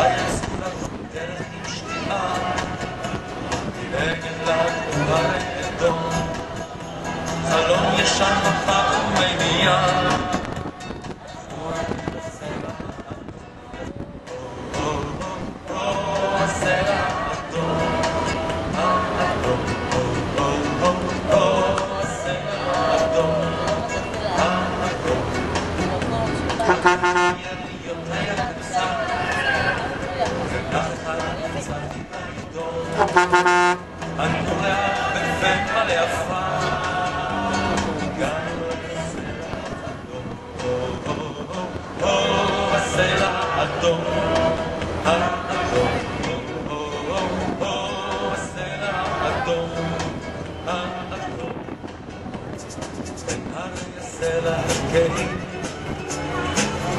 ויעשו לנו דרך עם שתיעה, נגד לנו באדום, חלום ישן הפך ומימייה.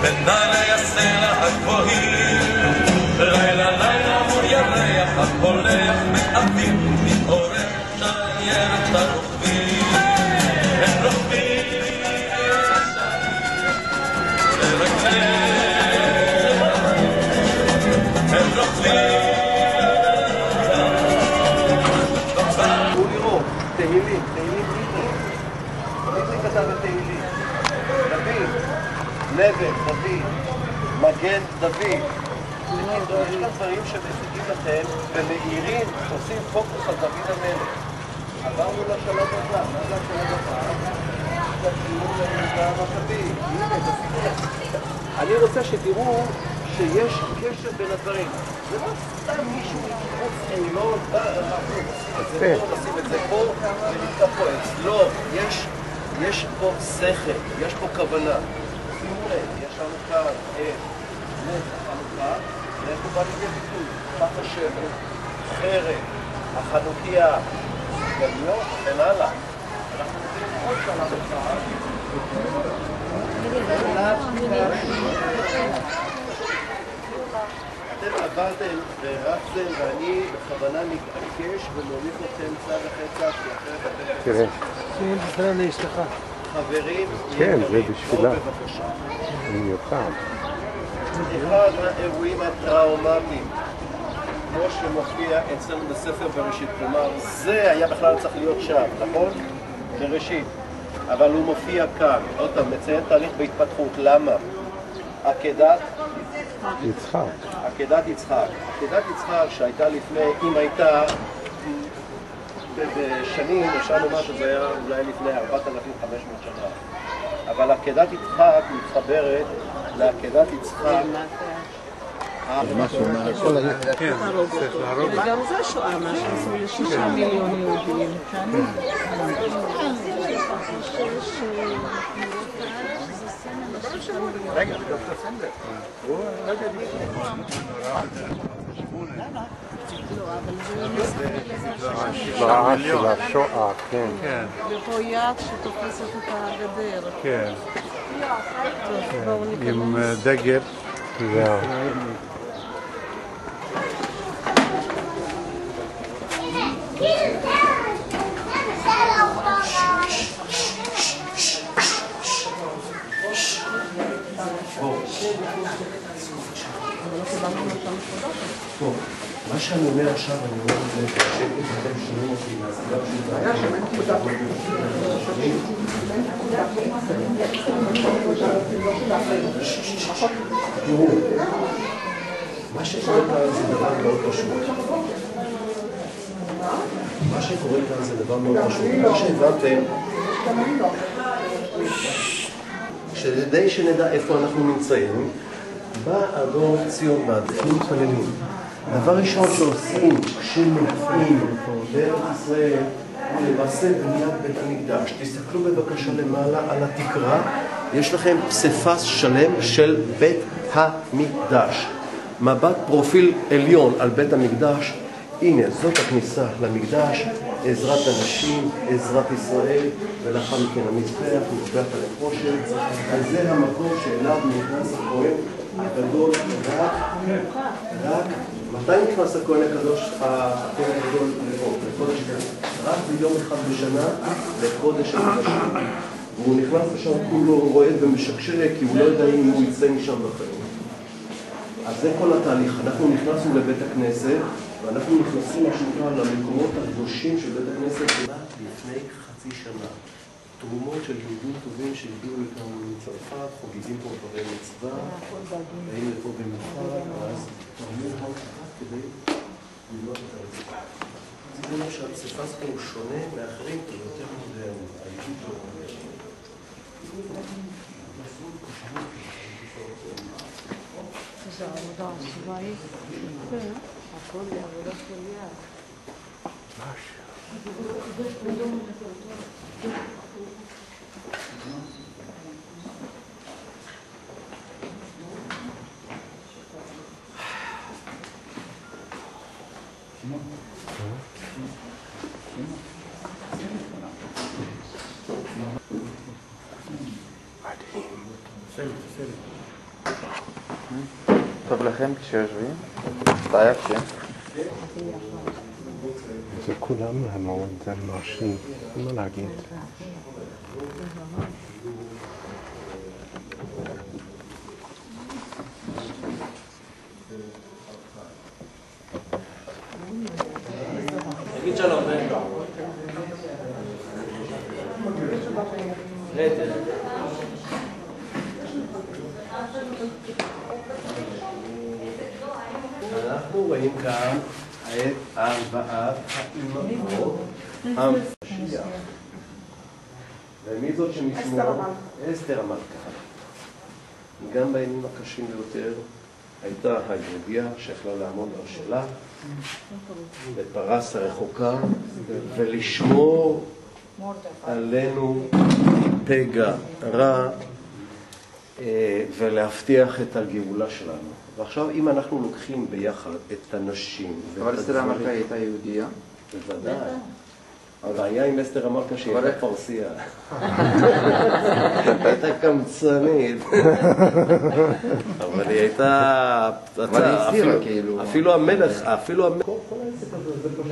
בלילה הסלע הגבוהים, לילה לילה מול ירח הפולח מאוויר, מתעורר שיירת הרוכבים. הם רוכבים לרגליהם, הם רוכבים. בואו לראות, תהילים, תהילים מי כתב את תהילים? דוד, נבל, דוד, מגן דוד. יש כאן דברים שמשיגים לכם ומאירים, עושים פוקוס על דוד המלך. עברנו לשלב הבא, מה זה השלב הבא? אני רוצה שתראו שיש קשר בין הדברים. זה לא סתם מישהו מחוץ אילון, נשים את זה פה ונתקע פה עץ. לא, יש פה שכל, יש פה כוונה. שימו לב, יש לנו כאן את נס החנוכה, ואיך הוא בא לידי ביטוי? פח השמן, חרב, החנוכיה, גלויות וכן הלאה. אנחנו רוצים עוד שנה אחד. אתם עברתם ורצתם ואני בכוונה מתעקש ומוליך אתכם צד אחרי צד תראה. זה לאשתך. חברים, כן, זה בשבילה. בבקשה. במיוחד. אחד האירועים הטראומטיים, כמו שמופיע אצלנו בספר בראשית, כלומר, זה היה בכלל צריך להיות שם, נכון? בראשית. אבל הוא מופיע כאן. עוד פעם, מציין תהליך בהתפתחות. למה? עקדת יצחק. עקדת יצחק. עקדת יצחק שהייתה לפני, אם הייתה בשנים, אפשר לומר שזה היה אולי לפני 4,500 שנה. אבל עקדת יצחק מתחברת לעקדת יצחק. כן, צריך להרוג. וגם זה שואה, מה שעשו ל6 מיליון יהודים. רגע, דוקטור סנדר. ההשוואה של השואה, כן. ופה יד שתופסת את הגדר. כן. טוב, בואו ניכנס. עם דגל. טוב, מה שאני אומר עכשיו, אני אומר את זה שקט, אתם שומעים אותי מהסיבה פשוטה. היה שם אין נקודה. תראו, מה שקורה כאן זה דבר מאוד פשוט. מה שקורה כאן זה דבר מאוד פשוט. מה שהבנתם, כדי שנדע איפה אנחנו נמצאים, בא אדון ציון מעדכנים מתפללים. דבר ראשון שעושים כשמגיעים בארץ ישראל הוא למעשה בניית בית המקדש. תסתכלו בבקשה למעלה על התקרה, יש לכם פסיפס שלם של בית המקדש. מבט פרופיל עליון על בית המקדש. הנה, זאת הכניסה למקדש, עזרת הנשים, עזרת ישראל, ולאחר מכן המזבח, מזבח הנחושת. אז זה המקום שאליו נכנס הכהן הגדול רק מתי נכנס הכהן הקדוש, הכהן הגדול לקודש הקודש? רק ביום אחד בשנה לקודש הקודשים. והוא נכנס לשם כולו רועד ומשקשק, כי הוא לא יודע אם הוא יצא משם בחיים. אז זה כל התהליך. אנחנו נכנסנו לבית הכנסת, ואנחנו נכנסים, מה שנקרא, למקומות הקדושים של בית הכנסת לפני חצי שנה. תרומות של יהודים טובים שהגיעו איתם מצרפת, חוגגים פה דברי מצווה, באים לפה במיוחד, ואז תרמו הון קטן כדי ללמוד את הרצפה. זה אומר שהפסיפס פה הוא שונה מאחרים, כי יותר מודרני, העידוד לא אומר. זה העבודה הצבאית. הכל זה עבודה של יד. טוב לכם כשיושבים? בעיה כן? זה כולם לעמוד, זה מרשים, אין מה להגיד. תגיד שלום, אנחנו רואים כאן את ארבעת האימהות המשיח. ומי זאת שמשמאל? אסתר המלכה. גם בימים הקשים ביותר הייתה היהודיה שיכלה לעמוד על שלה בפרס הרחוקה ולשמור עלינו מפגע רע ולהבטיח את הגאולה שלנו. ועכשיו אם אנחנו לוקחים ביחד את הנשים אבל אסתר המלכה הייתה יהודיה? בוודאי. הבעיה עם אסתר המלכה שהיא הייתה פרסייה. הייתה קמצנית. אבל היא הייתה... אבל היא הסתירה כאילו. אפילו המלך, כל העסק הזה, זה פשוט...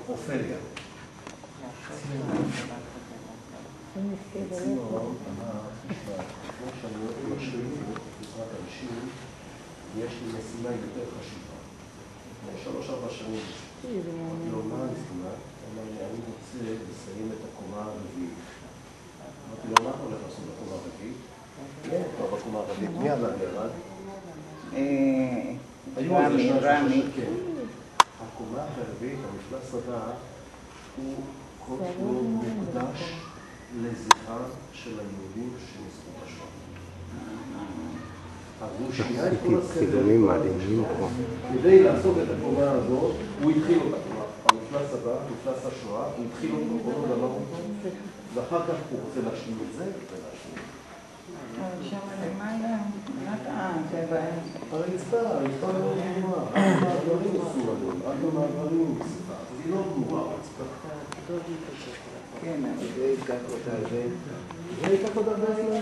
אופליה. יש לי משימה יותר חשובה. 3-4 שנים. לא, מה המשימה? אני רוצה לסיים את הקומה הרביעית. אמרתי לו, מה אתה הולך לעשות בקומה הרביעית? כן, כבר בקומה הרביעית. מי עלה לבד? רמי. הקומה הרביעית, המפלס הבא, הוא כל כולו מוקדש לזכר של היהודים שנספו בשואה. והוא שינה את כל הסדר כדי לעשות את הקומה הזאת, הוא התחיל אותה. המפלס הבא, מפלס השואה, הוא התחיל אותו, כל עוד אמר אותו, ואחר כך הוא רוצה להשלים את זה ולהשלים את זה. שם למעלה, זה באמצע. הרצפה לא גמורה, המעברים מסומנים, רק המעברים מסופה, אז היא לא גמורה, הרצפה. כן, אבל זה ייקח אותה הרבה. זה ייקח אותה הרבה.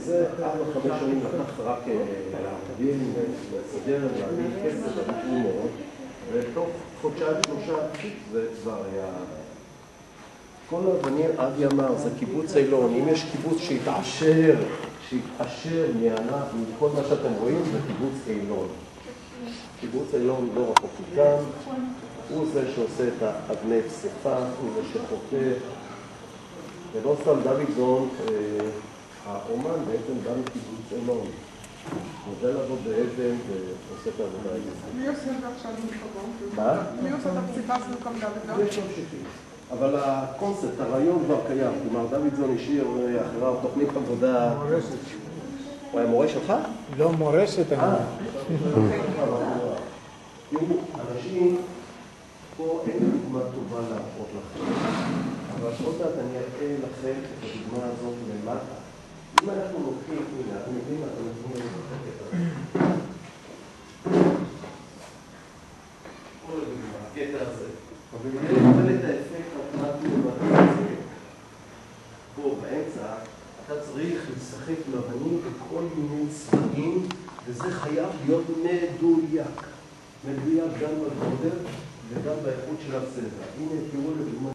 זה 4-5 שנים לקח רק להבין, לסדר, להביא כסף, להביא תרומות, ותוך 1-3 זה כבר היה... כל האבנים עד ימר, זה קיבוץ אילון. אם יש קיבוץ שהתעשר מכל מה שאתם רואים, זה קיבוץ אילון. קיבוץ אילון לא רחוק מכאן, הוא זה שעושה את האבני פסיפה, הוא זה שחוטא. ולא סתם דוידזון, האומן בעצם בא מקיבוץ אילון. הוא יודע לעבוד באבן ועושה את העבודה הזאת. מי עושה את זה עכשיו במקום? מה? מי עושה את הפסיפס במקום דוידזון? יש ממשיכים. אבל הקונספט, הרעיון כבר קיים. כלומר, דוידזון השאיר אחריו תוכנית עבודה... הוא היה מורה שלך? לא מורשת, אני... תראו, אנשים, פה אין דוגמה טובה להראות לכם, אבל עוד מעט אני אראה לכם את הדוגמה הזאת למטה. אם אנחנו לוקחים, הנה, אתם יודעים מה, אתם יודעים את הקטע. כל הדוגמה, הקטע הזה. אבל אני מקבל את האפקט התנאתי למטה הזה. פה, באמצע, אתה צריך לשחק לבנים בכל מיני צבעים, וזה חייב להיות מדויק. מדויק גם בגודל וגם באיכות של הצבע. הנה תראו לדוגמה